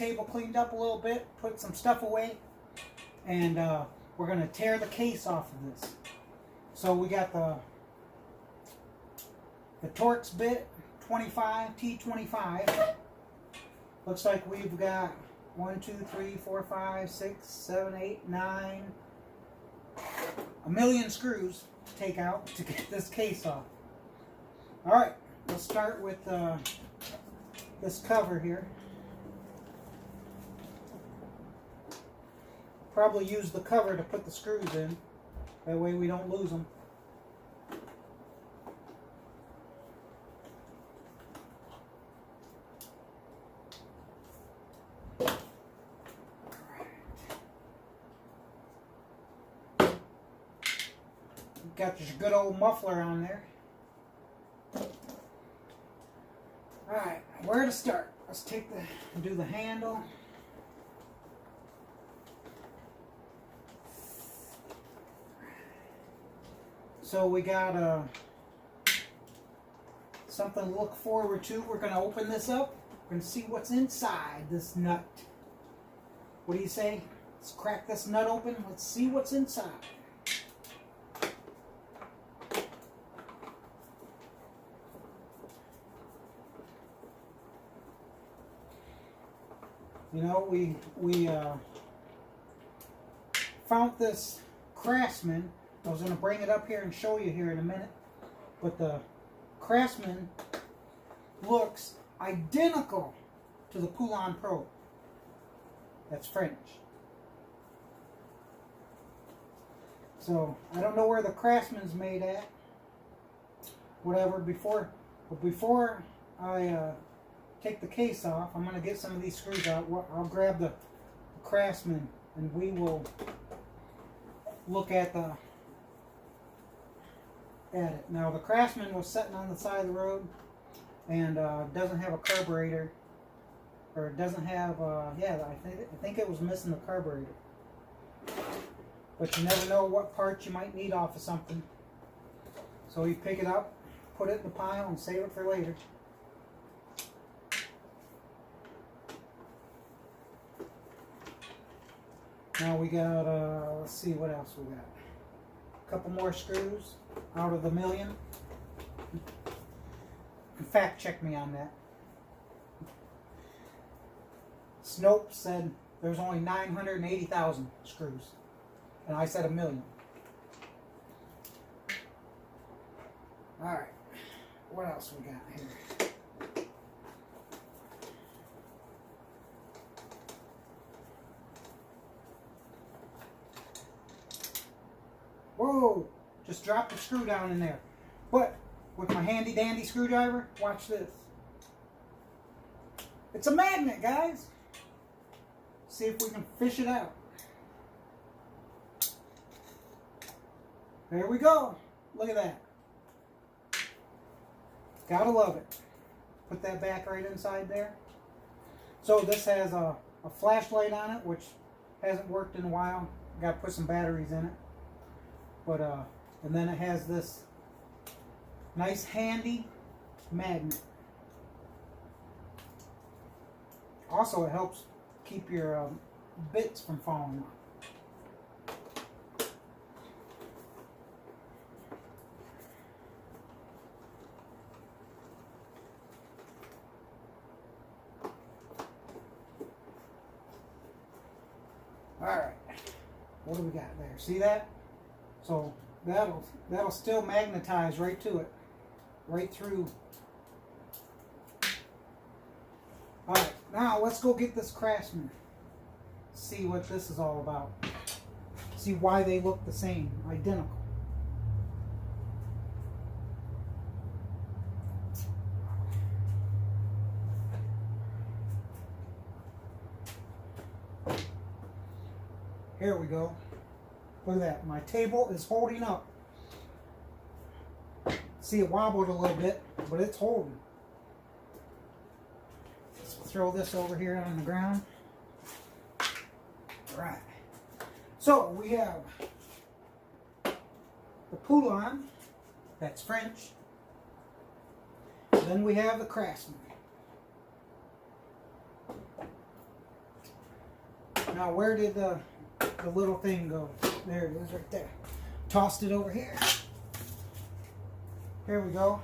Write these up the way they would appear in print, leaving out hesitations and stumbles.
table cleaned up a little bit, put some stuff away, and we're going to tear the case off of this. So we got the Torx bit 25 T25. Looks like we've got 1, 2, 3, 4, 5, 6, 7, 8, 9, a million screws to take out to get this case off. All right, let's start with this cover here. Probably use the cover to put the screws in. That way we don't lose them. Got your good old muffler on there. Alright, where to start? Let's do the handle. So we got something to look forward to. We're going to open this up. We're going to see what's inside this nut. What do you say? Let's crack this nut open. Let's see what's inside. You know, we found this Craftsman. I was going to bring it up here and show you here in a minute. But the Craftsman looks identical to the Poulan Pro. That's French. So, I don't know where the Craftsman's made at. Whatever, before I take the case off, I'm going to get some of these screws out. I'll grab the Craftsman and we will look at it. Now the Craftsman was sitting on the side of the road and doesn't have a carburetor, or it doesn't have, yeah, I think it was missing the carburetor. But you never know what parts you might need off of something. So you pick it up, put it in the pile and save it for later. Now we got, let's see what else we got. A couple more screws out of the million. Fact check me on that. Snopes said there's only 980,000 screws. And I said a million. Alright. What else we got here? Whoa! Just dropped the screw down in there. But with my handy dandy screwdriver, watch this. It's a magnet, guys. See if we can fish it out. There we go. Look at that. Gotta love it. Put that back right inside there. So this has a flashlight on it, which hasn't worked in a while. Got to put some batteries in it. But and then it has this nice handy magnet. Also, it helps keep your bits from falling off. Alright, what do we got there? See that? So that'll still magnetize right to it, right through. Alright, now let's go get this Craftsman. See what this is all about. See why they look the same, identical. Here we go. Look at that. My table is holding up. See, it wobbled a little bit, but it's holding. Let's throw this over here on the ground. All right. So we have the Poulan. That's French. Then we have the Craftsman. Now where did the little thing go? There it is right there. Tossed it over here. Here we go.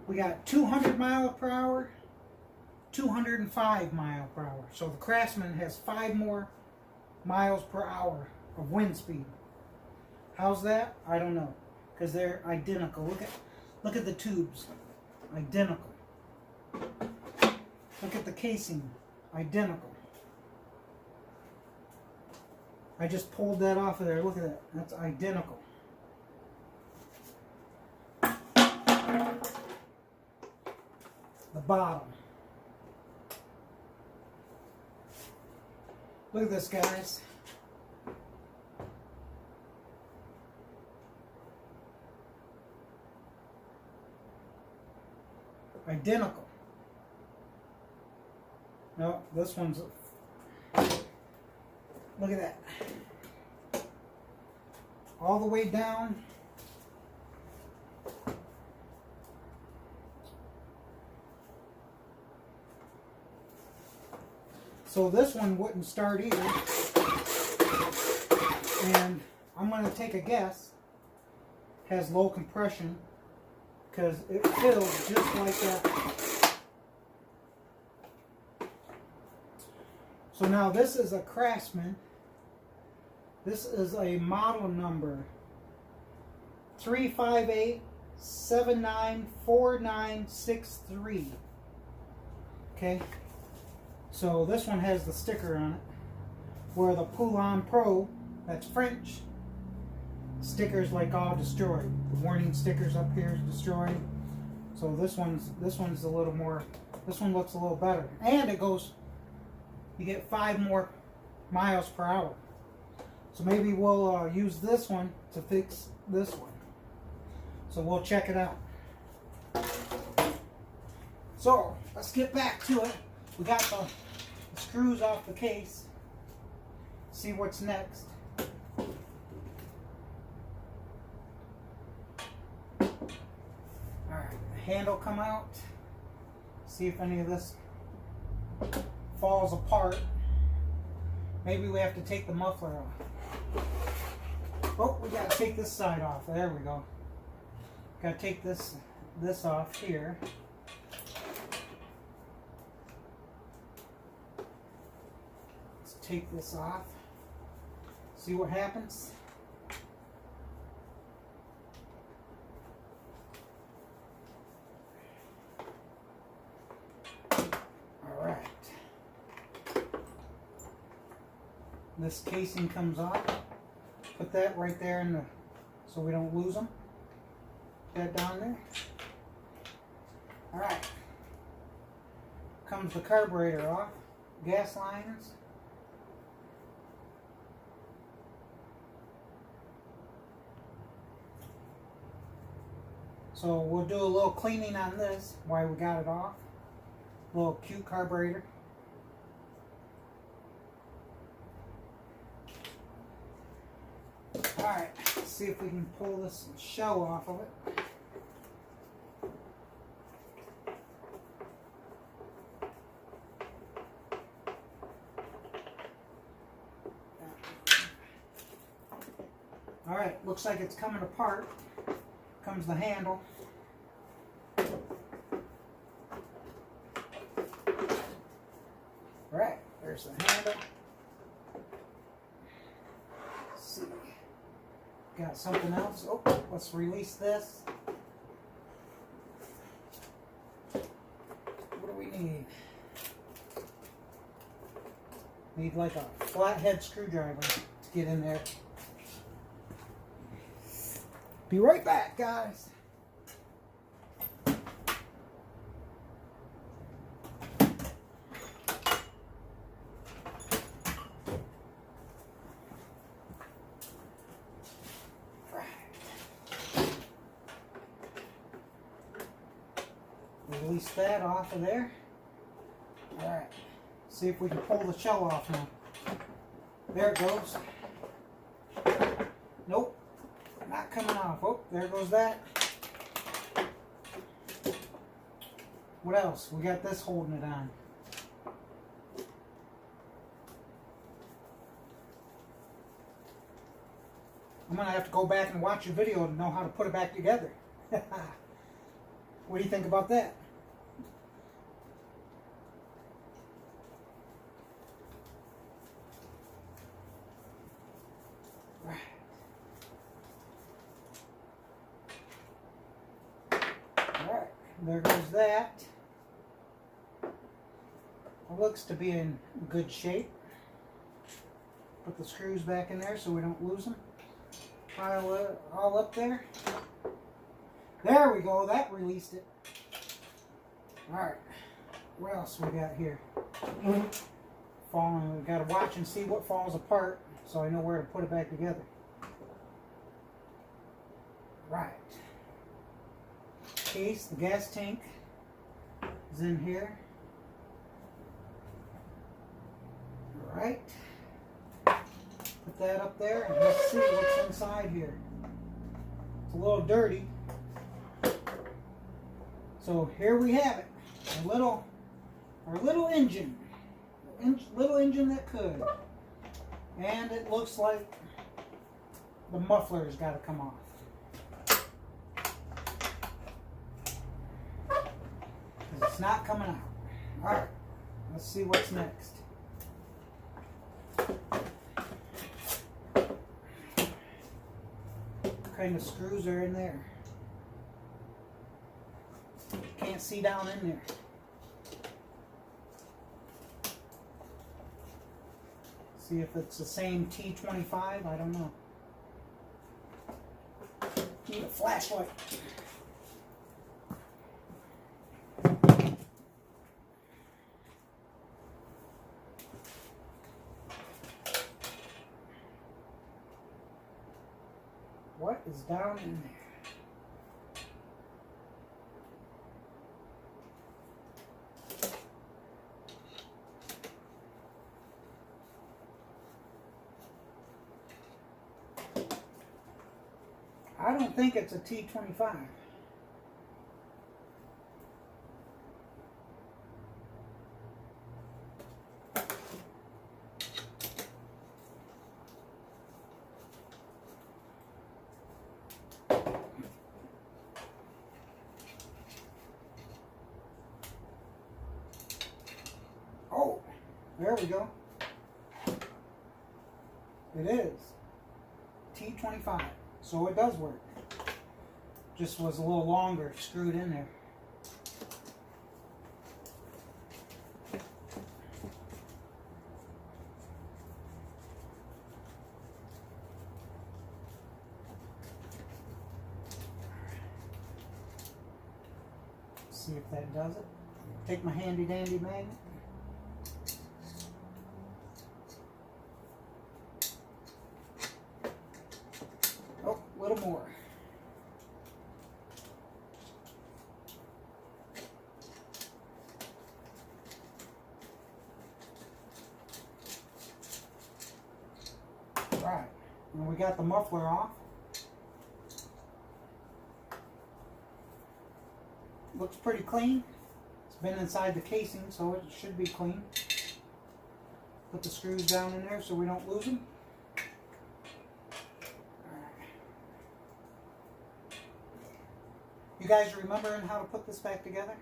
We got 200 miles per hour, 205 miles per hour. So the Craftsman has 5 more miles per hour of wind speed. How's that? I don't know. Because they're identical. Look at the tubes. Identical. Look at the casing. Identical. I just pulled that off of there. Look at that. That's identical. The bottom. Look at this, guys. Identical. No, this one's... Look at that. All the way down. So this one wouldn't start either. And I'm going to take a guess. Has low compression. Because it fills just like that. So now this is a Craftsman. This is a model number 358794963. Okay. So this one has the sticker on it. Where the Poulan Pro, that's French, stickers like all destroyed. The warning stickers up here is destroyed. So this one's a little more. This one looks a little better, and it goes. You get 5 more miles per hour. So maybe we'll use this one to fix this one. So we'll check it out. So let's get back to it. We got the screws off the case. See what's next. Alright, the handle come out. See if any of this falls apart. Maybe we have to take the muffler off. Oh, we gotta take this side off. There we go. Gotta take this off here. Let's take this off. See what happens. Alright. This casing comes off. Put that right there in the, so we don't lose them. Put that down there. Alright. Comes the carburetor off. Gas lines. So we'll do a little cleaning on this while we got it off. A little cute carburetor. Alright, let's see if we can pull this shell off of it. Alright, looks like it's coming apart. Comes the handle. Alright, there's the handle. Let's see. Got something else. Oh, let's release this. What do we need? Need like a flathead screwdriver to get in there. Be right back, guys. Release that off of there. Alright. See if we can pull the shell off now. There it goes. Nope. Not coming off. Oh, there goes that. What else? We got this holding it on. I'm going to have to go back and watch your video to know how to put it back together. What do you think about that? Alright, there goes that. It looks to be in good shape. Put the screws back in there so we don't lose them. Pile it all up there. There we go, that released it. Alright, what else we got here? Falling, we've got to watch and see what falls apart so I know where to put it back together. Right. Case, the gas tank is in here. Alright. Put that up there and let's see what's inside here. It's a little dirty. So here we have it. Our little engine. Little engine that could. And it looks like the muffler's got to come off. It's not coming out. Alright, let's see what's next. What kind of screws are in there? Can't see down in there. See if it's the same T25, I don't know. Need a flashlight. What is down in there? I don't think it's a T25. Oh, there we go. It is T25. So it does work. Just was a little longer screwed in there. See if that does it. Take my handy dandy magnet. Oh, a little more. Right, and we got the muffler off. Looks pretty clean. It's been inside the casing, so it should be clean. Put the screws down in there so we don't lose them. You guys remembering how to put this back together?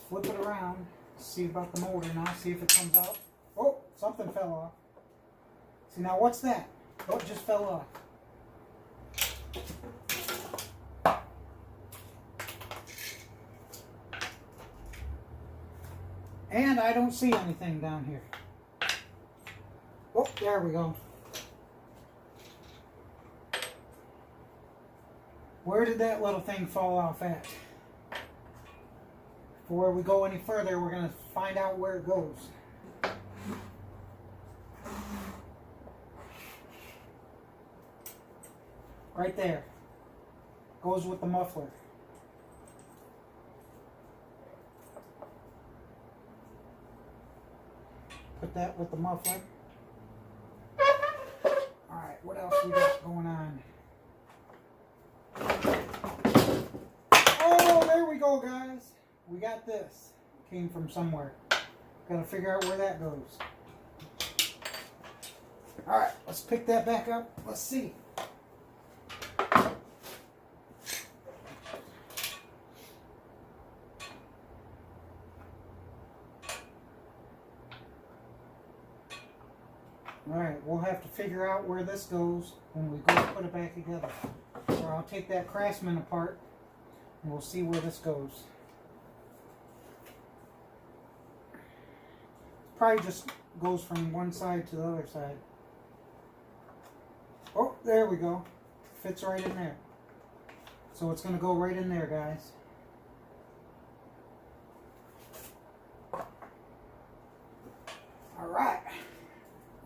Flip it around, see about the motor now, see if it comes out. Oh, something fell off. See, now what's that? Oh, it just fell off. And I don't see anything down here. Oh, there we go. Where did that little thing fall off at? Before we go any further, we're going to find out where it goes. Right there. Goes with the muffler. Put that with the muffler. Alright, what else we got going on? Oh, there we go, guys. We got this. Came from somewhere. Got to figure out where that goes. Alright, let's pick that back up. Let's see. Alright, we'll have to figure out where this goes when we go to put it back together. So I'll take that Craftsman apart and we'll see where this goes. Probably just goes from one side to the other side. Oh, there we go. Fits right in there. So it's going to go right in there, guys. Alright.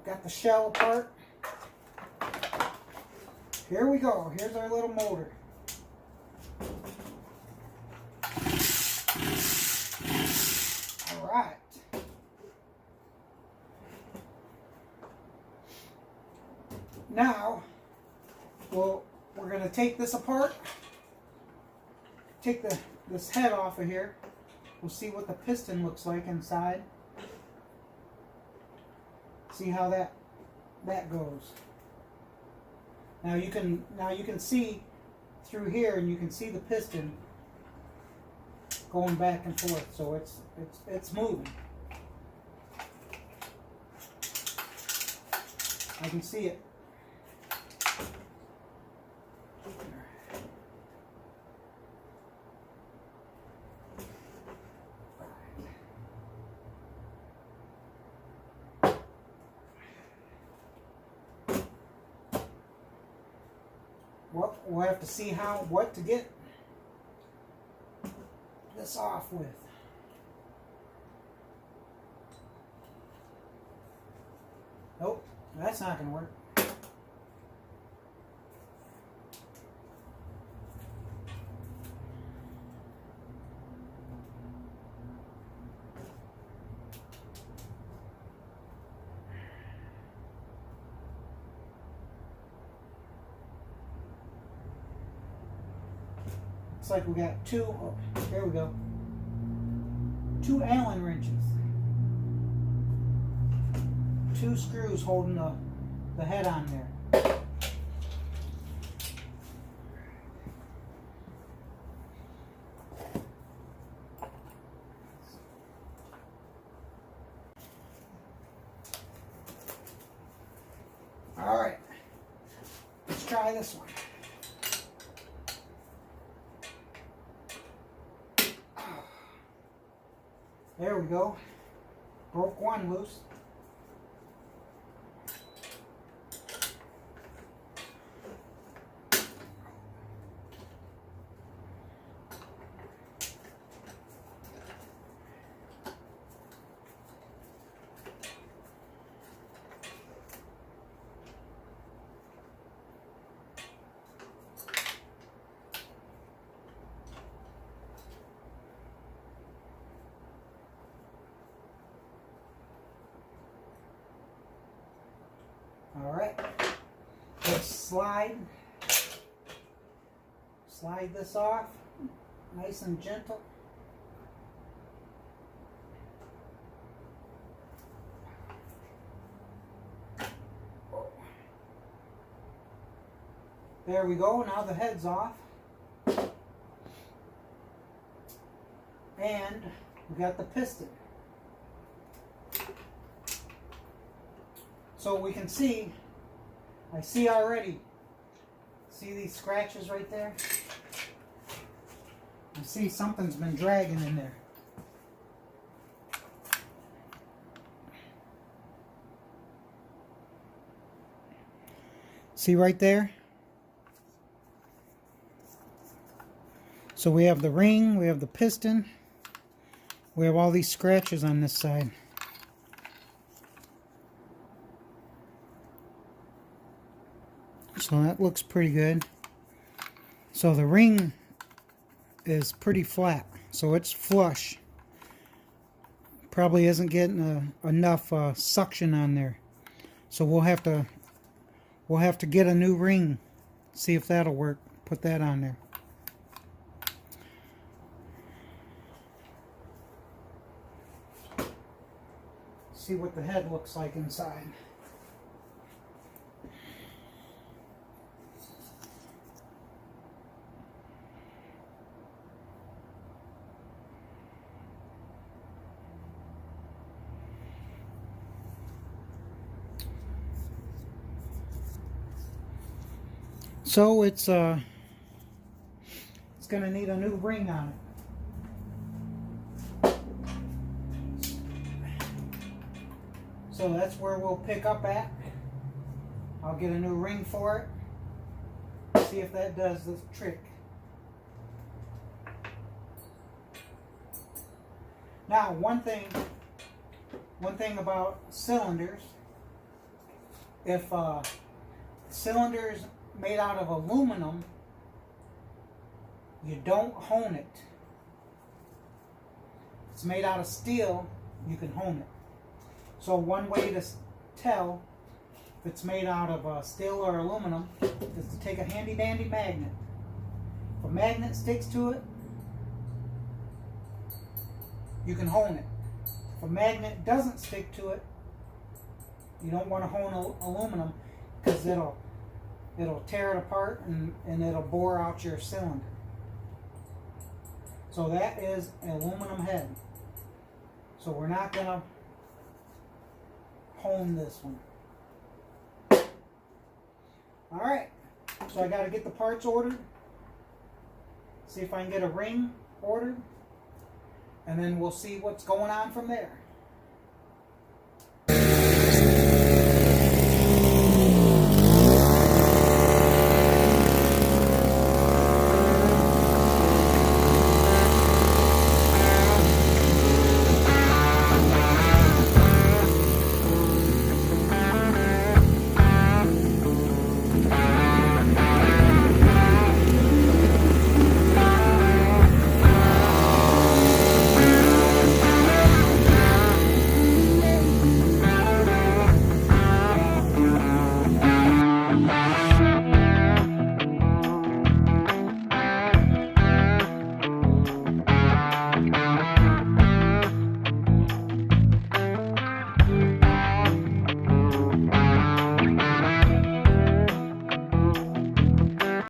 Got the shell apart. Here we go. Here's our little motor. Alright. Now, we're going to take this apart. Take this head off of here. We'll see what the piston looks like inside. See how that goes. Now you can see through here, and you can see the piston going back and forth. So it's moving. I can see it. Well, we'll have to see what to get this off with. Nope, that's not going to work. Looks like we got two, oh, there we go, 2 Allen wrenches. 2 screws holding the head on there. All right, let's try this one. There we go. Broke one loose. All right, let's slide this off, nice and gentle. There we go, now the head's off. And we got the piston. So we can see, I see already, see these scratches right there? I see something's been dragging in there. See right there? So we have the ring, we have the piston, we have all these scratches on this side. So that looks pretty good. So the ring is pretty flat, so it's flush. Probably isn't getting enough suction on there. So we'll have to get a new ring. See if that'll work. Put that on there. See what the head looks like inside. So it's gonna need a new ring on it. So that's where we'll pick up at. I'll get a new ring for it. See if that does the trick. Now, one thing about cylinders, if cylinders made out of aluminum, you don't hone it. If it's made out of steel, you can hone it. So one way to tell if it's made out of steel or aluminum is to take a handy dandy magnet. If a magnet sticks to it, you can hone it. If a magnet doesn't stick to it, you don't want to hone aluminum because it'll tear it apart and it'll bore out your cylinder. So that is an aluminum head. So we're not going to hone this one. Alright, so I got to get the parts ordered. See if I can get a ring ordered. And then we'll see what's going on from there.